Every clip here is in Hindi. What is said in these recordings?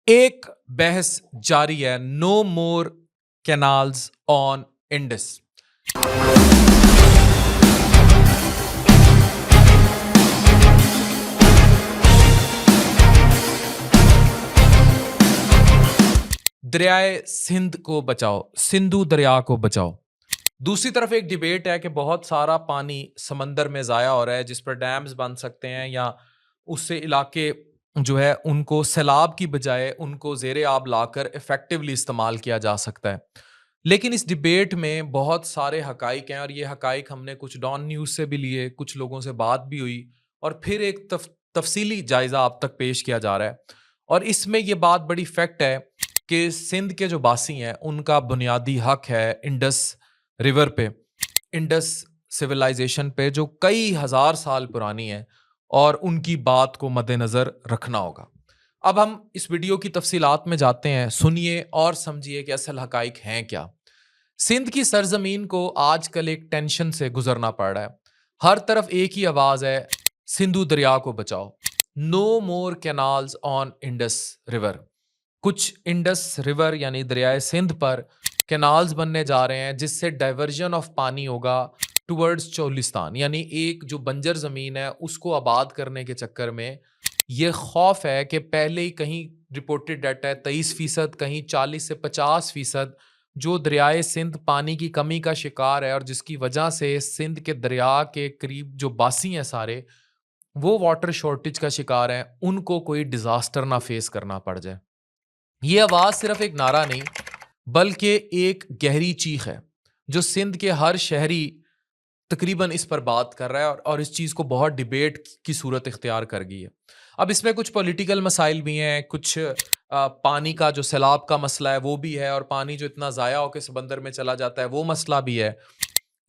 एक बहस जारी है, no more canals on Indus. दरियाए सिंध को बचाओ, सिंधु दरिया को बचाओ। दूसरी तरफ एक डिबेट है कि बहुत सारा पानी समंदर में ज़ाया हो रहा है, जिस पर डैम्स बन सकते हैं या उससे इलाके जो है उनको सैलाब की बजाय उनको ज़ेरे आब लाकर इफ़ेक्टिवली इस्तेमाल किया जा सकता है। लेकिन इस डिबेट में बहुत सारे हकाइक हैं और ये हकाइक हमने कुछ डॉन न्यूज़ से भी लिए, कुछ लोगों से बात भी हुई और फिर एक तफसीली जायज़ा आप तक पेश किया जा रहा है। और इसमें ये बात बड़ी फैक्ट है कि सिंध के जो बासी हैं उनका बुनियादी हक है इंडस रिवर पे, इंडस सिविलाइजेशन पे, जो कई हजार साल पुरानी है और उनकी बात को मद्देनजर रखना होगा। अब हम इस वीडियो की तफसीलात में जाते हैं, सुनिए और समझिए कि असल हकाइक हैं क्या। सिंध की सरजमीन को आजकल एक टेंशन से गुजरना पड़ रहा है। हर तरफ एक ही आवाज है, सिंधु दरिया को बचाओ, no more canals on Indus river. कुछ इंडस रिवर यानी दरियाए सिंध पर कैनाल्स बनने जा रहे हैं जिससे डाइवर्जन ऑफ पानी होगा टुवर्ड्स चोलिस्तान, यानी एक जो बंजर ज़मीन है उसको आबाद करने के चक्कर में ये खौफ है कि पहले ही कहीं रिपोर्टेड डाटा है 23%, कहीं 40 से 50% जो दरियाए सिंध पानी की कमी का शिकार है और जिसकी वजह से सिंध के दरिया के करीब जो बासी हैं सारे वो वाटर शॉर्टेज का शिकार हैं, उनको कोई डिज़ास्टर ना फेस करना पड़ जाए। ये आवाज़ सिर्फ एक नारा नहीं बल्कि एक गहरी चीख है जो सिंध के हर शहरी तकरीबन इस पर बात कर रहा है और इस चीज़ को बहुत डिबेट की सूरत इख्तियार कर गई है। अब इसमें कुछ पॉलिटिकल मसाइल भी हैं, कुछ पानी का जो सैलाब का मसला है वो भी है और पानी जो इतना ज़ाया होकर समंदर में चला जाता है वो मसला भी है।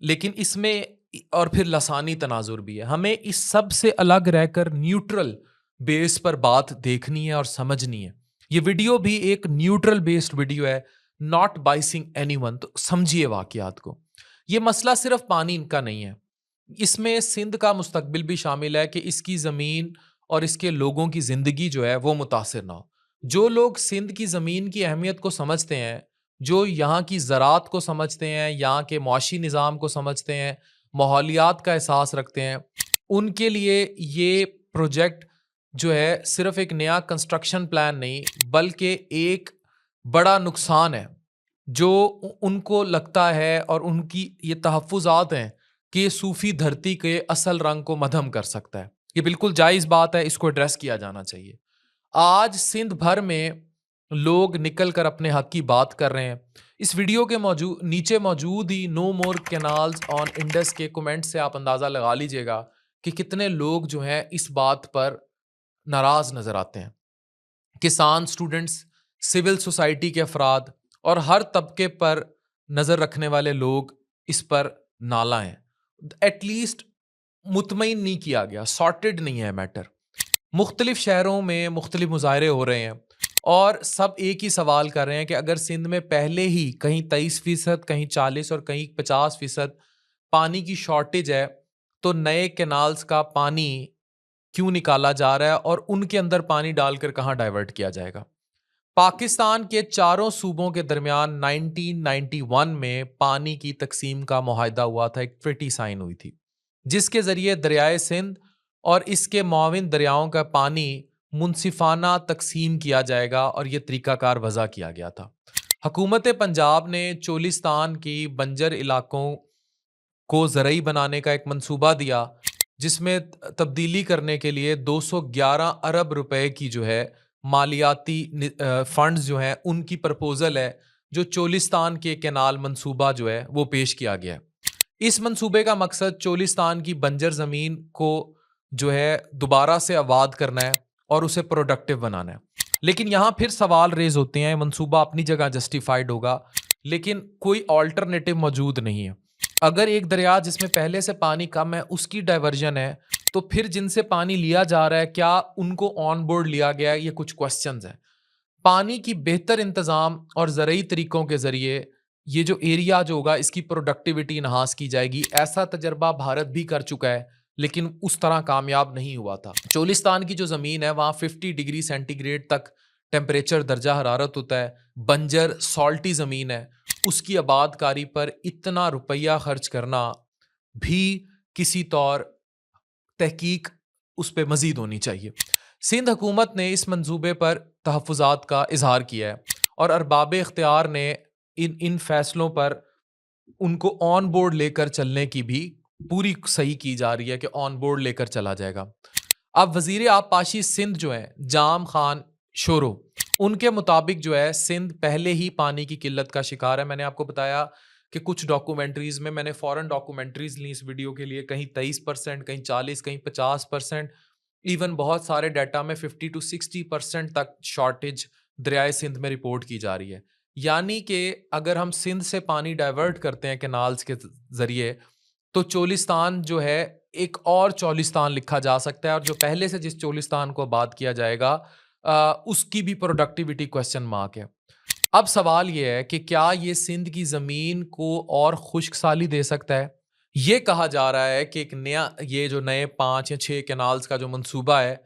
लेकिन इसमें और फिर लसानी तनाजुर भी है। हमें इस सब से अलग रहकर न्यूट्रल बेस पर बात देखनी है और समझनी है। ये वीडियो भी एक न्यूट्रल बेस्ड वीडियो है, नॉट बाइसिंग एनीवन। तो समझिए वाकयात को। ये मसला सिर्फ पानी का नहीं है, इसमें सिंध का मुस्तकबिल भी शामिल है कि इसकी ज़मीन और इसके लोगों की ज़िंदगी जो है वो मुतासिर ना हो। जो लोग सिंध की ज़मीन की अहमियत को समझते हैं, जो यहाँ की ज़रात को समझते हैं, यहाँ के मुआशी निज़ाम को समझते हैं, माहौलियात का एहसास रखते हैं, उनके लिए ये प्रोजेक्ट जो है सिर्फ एक नया कंस्ट्रक्शन प्लान नहीं बल्कि एक बड़ा नुकसान है जो उनको लगता है और उनकी ये तहफ़्फ़ुज़ात हैं कि ये सूफ़ी धरती के असल रंग को मद्धम कर सकता है। ये बिल्कुल जायज़ बात है, इसको एड्रेस किया जाना चाहिए। आज सिंध भर में लोग निकल कर अपने हक की बात कर रहे हैं। इस वीडियो के नीचे मौजूद ही no more canals on Indus के कमेंट से आप अंदाज़ा लगा लीजिएगा कि कितने लोग जो हैं इस बात पर नाराज़ नज़र आते हैं। किसान, स्टूडेंट्स, सिविल सोसाइटी के अफराद और हर तबके पर नज़र रखने वाले लोग इस पर नाला हैं। एटलीस्ट मुतमईन नहीं किया गया, सॉर्टेड नहीं है मैटर। मुख्तलिफ शहरों में मुख्तलिफ मुजाहरे हो रहे हैं और सब एक ही सवाल कर रहे हैं कि अगर सिंध में पहले ही कहीं 23%, कहीं 40 और कहीं 50% पानी की शॉर्टेज है तो नए कैनाल्स का पानी क्यों निकाला जा रहा है और उनके अंदर पानी डालकर कहाँ डाइवर्ट किया जाएगा। पाकिस्तान के चारों सूबों के दरमियान 1991 में पानी की तकसीम का मुआहदा हुआ था, एक ट्रिटी साइन हुई थी जिसके ज़रिए दरियाए सिंध और इसके मुआविन दरियाओं का पानी मुनसिफाना तकसीम किया जाएगा और ये तरीकाकार वज़ा किया गया था। हुकूमत पंजाब ने चोलिस्तान की बंजर इलाकों को ज़रई बनाने का एक मंसूबा दिया जिसमें तब्दीली करने के लिए 211 अरब रुपए की जो है मालियाती फंड्स जो हैं उनकी प्रपोजल है जो चोलिस्तान के कैनाल मंसूबा जो है वो पेश किया गया है। इस मंसूबे का मकसद चोलिस्तान की बंजर ज़मीन को जो है दोबारा से आबाद करना है और उसे प्रोडक्टिव बनाना है। लेकिन यहाँ फिर सवाल रेज होते हैं, मंसूबा अपनी जगह जस्टिफाइड होगा लेकिन कोई ऑल्टरनेटिव मौजूद नहीं है। अगर एक दरिया जिसमें पहले से पानी कम है उसकी डाइवर्जन है तो फिर जिनसे पानी लिया जा रहा है क्या उनको ऑन बोर्ड लिया गया है, ये कुछ क्वेश्चंस हैं। पानी की बेहतर इंतज़ाम और ज़रूरी तरीक़ों के ज़रिए ये जो एरिया जो होगा इसकी प्रोडक्टिविटी इन्हांस की जाएगी। ऐसा तजर्बा भारत भी कर चुका है लेकिन उस तरह कामयाब नहीं हुआ था। चोलिस्तान की जो ज़मीन है वहाँ 50 डिग्री सेंटीग्रेड तक टेम्परेचर दर्जा हरारत होता है, बंजर सॉल्टी ज़मीन है, उसकी आबादकारी पर इतना रुपया खर्च करना भी किसी तौर तहकीक उस पे मज़ीद होनी चाहिए। सिंध हुकूमत ने इस मंसूबे पर तहफ़्फ़ुज़ात का इज़हार किया है और अरबाब इख्तियार ने इन फ़ैसलों पर उनको ऑन बोर्ड लेकर चलने की भी पूरी सही की जा रही है कि ऑन बोर्ड लेकर चला जाएगा। अब वज़ीर आबपाशी सिंध जो हैं जाम खान शोरो, उनके मुताबिक जो है सिंध पहले ही पानी की किल्लत का शिकार है। मैंने आपको बताया कि कुछ डॉक्यूमेंट्रीज़ में मैंने फ़ॉरेन डॉक्यूमेंट्रीज़ ली इस वीडियो के लिए, कहीं 23%, कहीं 40, कहीं 50%, इवन बहुत सारे डाटा में 50 टू 60% तक शॉर्टेज दरियाए सिंध में रिपोर्ट की जा रही है। यानी कि अगर हम सिंध से पानी डाइवर्ट करते हैं कैनाल्स के ज़रिए, तो चोलिस्तान जो है एक और चोलिस्तान लिखा जा सकता है, और जो पहले से जिस चोलिस्तान को आबाद किया जाएगा उसकी भी प्रोडक्टिविटी क्वेश्चन मार्क है। अब सवाल ये है कि क्या ये सिंध की ज़मीन को और खुश्क साली दे सकता है? ये कहा जा रहा है कि एक नया ये जो नए 5 या 6 कैनाल्स का जो मंसूबा है,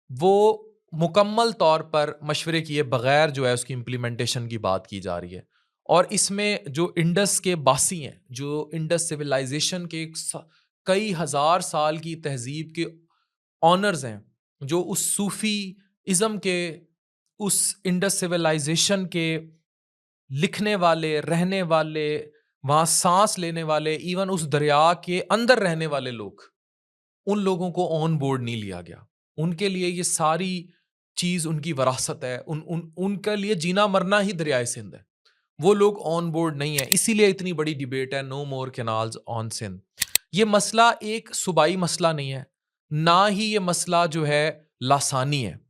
वो मुकम्मल तौर पर मशवरे किए बगैर जो है उसकी इम्प्लीमेंटेशन की बात की जा रही है। और इसमें जो इंडस के बासी हैं, जो इंडस सिविलाइजेशन के कई हज़ार साल की तहज़ीब के ऑनर्स हैं, जो उस सूफ़ी इज़्म के, उस इंडस सिविलाइजेशन के लिखने वाले, रहने वाले, वहाँ साँस लेने वाले, इवन उस दरिया के अंदर रहने वाले लोग, उन लोगों को ऑन बोर्ड नहीं लिया गया। उनके लिए ये सारी चीज़ उनकी विरासत है। उनके लिए जीना मरना ही दरियाए सिंध है। वो लोग ऑन बोर्ड नहीं है, इसीलिए इतनी बड़ी डिबेट है no more canals on Sindh. ये मसला एक सूबाई मसला नहीं है, ना ही ये मसला जो है लासानी है।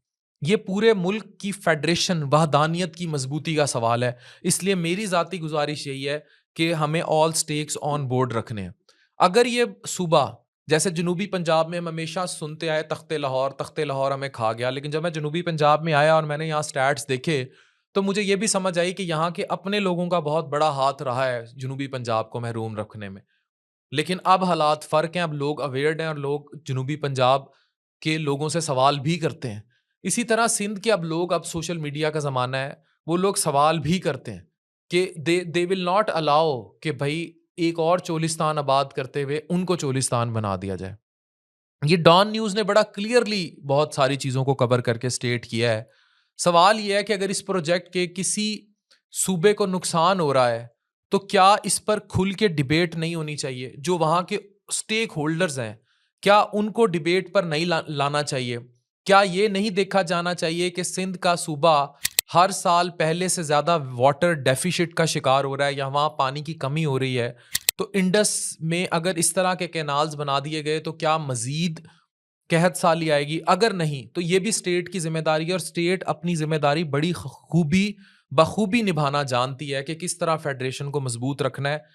ये पूरे मुल्क की फेडरेशन, वहदानियत की मजबूती का सवाल है। इसलिए मेरी ज़ाती गुजारिश यही है कि हमें ऑल स्टेक्स ऑन बोर्ड रखने हैं। अगर ये सूबा, जैसे जनूबी पंजाब में हम हमेशा सुनते आए तख्ते लाहौर हमें खा गया, लेकिन जब मैं जनूबी पंजाब में आया और मैंने यहाँ स्टैट्स देखे, तो मुझे ये भी समझ आई कि यहाँ के अपने लोगों का बहुत बड़ा हाथ रहा है जनूबी पंजाब को महरूम रखने में। लेकिन अब हालात फ़र्क हैं, अब लोग अवेयर्ड हैं और लोग जनूबी पंजाब के लोगों से सवाल भी करते हैं। इसी तरह सिंध के अब लोग, अब सोशल मीडिया का ज़माना है, वो लोग सवाल भी करते हैं कि दे विल नॉट अलाउ कि भई एक और चोलिस्तान आबाद करते हुए उनको चोलिस्तान बना दिया जाए। ये डॉन न्यूज़ ने बड़ा क्लियरली बहुत सारी चीज़ों को कवर करके स्टेट किया है। सवाल ये है कि अगर इस प्रोजेक्ट के किसी सूबे को नुकसान हो रहा है, तो क्या इस पर खुल के डिबेट नहीं होनी चाहिए? जो वहाँ के स्टेक होल्डर्स हैं, क्या उनको डिबेट पर नहीं लाना चाहिए? क्या ये नहीं देखा जाना चाहिए कि सिंध का सूबा हर साल पहले से ज़्यादा वाटर डेफिसिट का शिकार हो रहा है या वहाँ पानी की कमी हो रही है? तो इंडस में अगर इस तरह के कैनाल्स बना दिए गए तो क्या मज़ीद कहत साली आएगी? अगर नहीं, तो ये भी स्टेट की ज़िम्मेदारी है और स्टेट अपनी ज़िम्मेदारी बड़ी बखूबी निभाना जानती है कि किस तरह फेडरेशन को मज़बूत रखना है।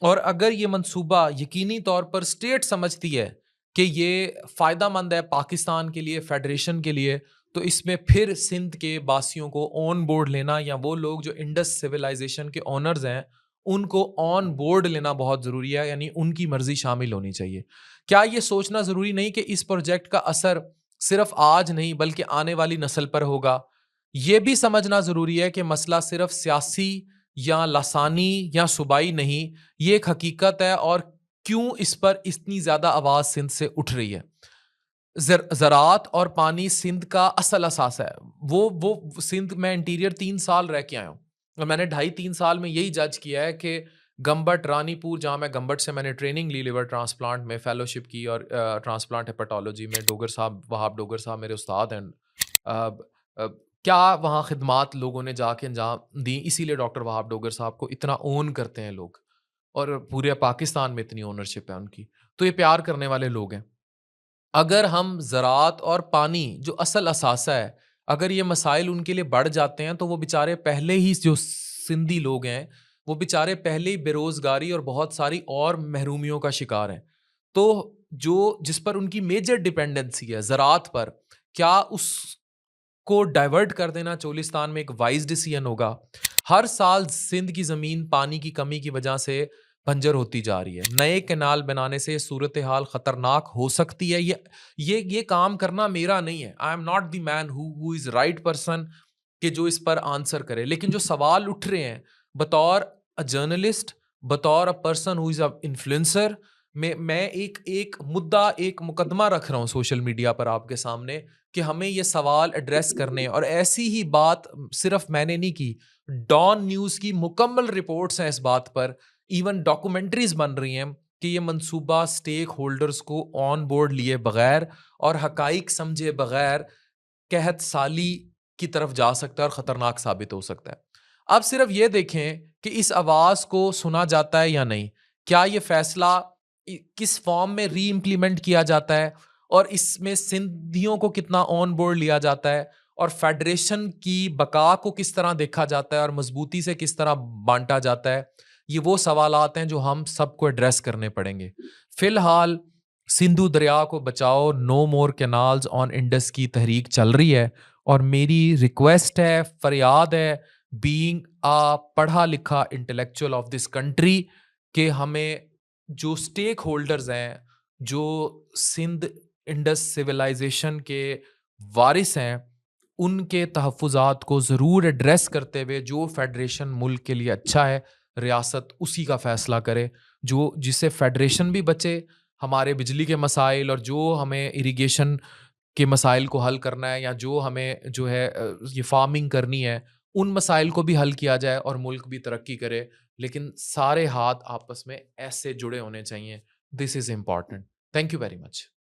और अगर ये मंसूबा यकीनी तौर पर स्टेट समझती है कि ये फ़ायदेमंद है पाकिस्तान के लिए, फेडरेशन के लिए, तो इसमें फिर सिंध के बासियों को ऑन बोर्ड लेना, या वो लोग जो इंडस सिविलाइजेशन के ऑनर्स हैं, उनको ऑन बोर्ड लेना बहुत ज़रूरी है, यानी उनकी मर्ज़ी शामिल होनी चाहिए। क्या ये सोचना ज़रूरी नहीं कि इस प्रोजेक्ट का असर सिर्फ आज नहीं बल्कि आने वाली नस्ल पर होगा? ये भी समझना ज़रूरी है कि मसला सिर्फ सियासी या लसानी या सूबाई नहीं, ये एक हकीकत है, और क्यों इस पर इतनी ज़्यादा आवाज़ सिंध से उठ रही है। ज़राअत और पानी सिंध का असल असासा है। वो सिंध में इंटीरियर 3 साल रह के आया हूँ और मैंने ढाई 3 साल में यही जज किया है कि गम्बट, रानीपुर, जहाँ मैं गम्बट से मैंने ट्रेनिंग ली लिवर ट्रांसप्लांट में फेलोशिप की, और ट्रांसप्लांट हेपेटोलॉजी में डोगर साहब, वहाब डोगर साहब मेरे उस्ताद हैं। क्या वहाँ खिदमात लोगों ने जाके अंजाम दी, इसीलिए डॉक्टर वहाब डोगर साहब को इतना ओन करते हैं लोग, और पूरे पाकिस्तान में इतनी ओनरशिप है उनकी। तो ये प्यार करने वाले लोग हैं। अगर हम ज़राअत और पानी जो असल असासा है, अगर ये मसाइल उनके लिए बढ़ जाते हैं, तो वो बेचारे पहले ही, जो सिंधी लोग हैं, वो बेचारे पहले ही बेरोज़गारी और बहुत सारी और महरूमियों का शिकार हैं। तो जो जिस पर उनकी मेजर डिपेंडेंसी है ज़राअत पर, क्या उसको डाइवर्ट कर देना चोलिस्तान में एक वाइज़ डिसीजन होगा? हर साल सिंध की ज़मीन पानी की कमी की वजह से बंजर होती जा रही है। नए कैनाल बनाने से सूरत हाल खतरनाक हो सकती है। ये काम करना मेरा नहीं है। I am not the man who is right person कि जो इस पर आंसर करे। लेकिन जो सवाल उठ रहे हैं बतौर अ जर्नलिस्ट, बतौर a person who is a influencer, मैं एक मुद्दा, एक मुकदमा रख रहा हूँ सोशल मीडिया पर आपके सामने कि हमें ये सवाल एड्रेस करने हैं। और ऐसी ही बात सिर्फ मैंने नहीं की, डॉन न्यूज़ की मुकम्मल रिपोर्ट्स हैं इस बात पर, इवन डॉक्यूमेंट्रीज बन रही हैं कि ये मंसूबा स्टेक होल्डर्स को ऑन बोर्ड लिए बगैर और हकाइक समझे बगैर कहत साली की तरफ जा सकता है और खतरनाक साबित हो सकता है। अब सिर्फ ये देखें कि इस आवाज को सुना जाता है या नहीं, क्या ये फैसला किस फॉर्म में री इम्प्लीमेंट किया जाता है और इसमें सिंधियों को कितना ऑन बोर्ड लिया जाता है और फेडरेशन की बका को किस तरह देखा जाता है और मजबूती से किस तरह बांटा जाता है। ये वो सवालात हैं जो हम सबको एड्रेस करने पड़ेंगे। फिलहाल सिंधु दरिया को बचाओ, no more canals on Indus की तहरीक चल रही है और मेरी रिक्वेस्ट है, फरियाद है, बीइंग अ पढ़ा लिखा इंटेलेक्चुअल ऑफ दिस कंट्री, कि हमें जो स्टेक होल्डर्स हैं, जो सिंध इंडस सिविलाइजेशन के वारिस हैं, उनके तहफ़्फ़ुज़ात को ज़रूर एड्रेस करते हुए जो फेडरेशन मुल्क के लिए अच्छा है, रियासत उसी का फ़ैसला करे, जो जिससे फेडरेशन भी बचे, हमारे बिजली के मसाइल और जो हमें इरिगेशन के मसाइल को हल करना है या जो हमें जो है ये फार्मिंग करनी है, उन मसाइल को भी हल किया जाए और मुल्क भी तरक्की करे। लेकिन सारे हाथ आपस में ऐसे जुड़े होने चाहिए। This is important. Thank you very much.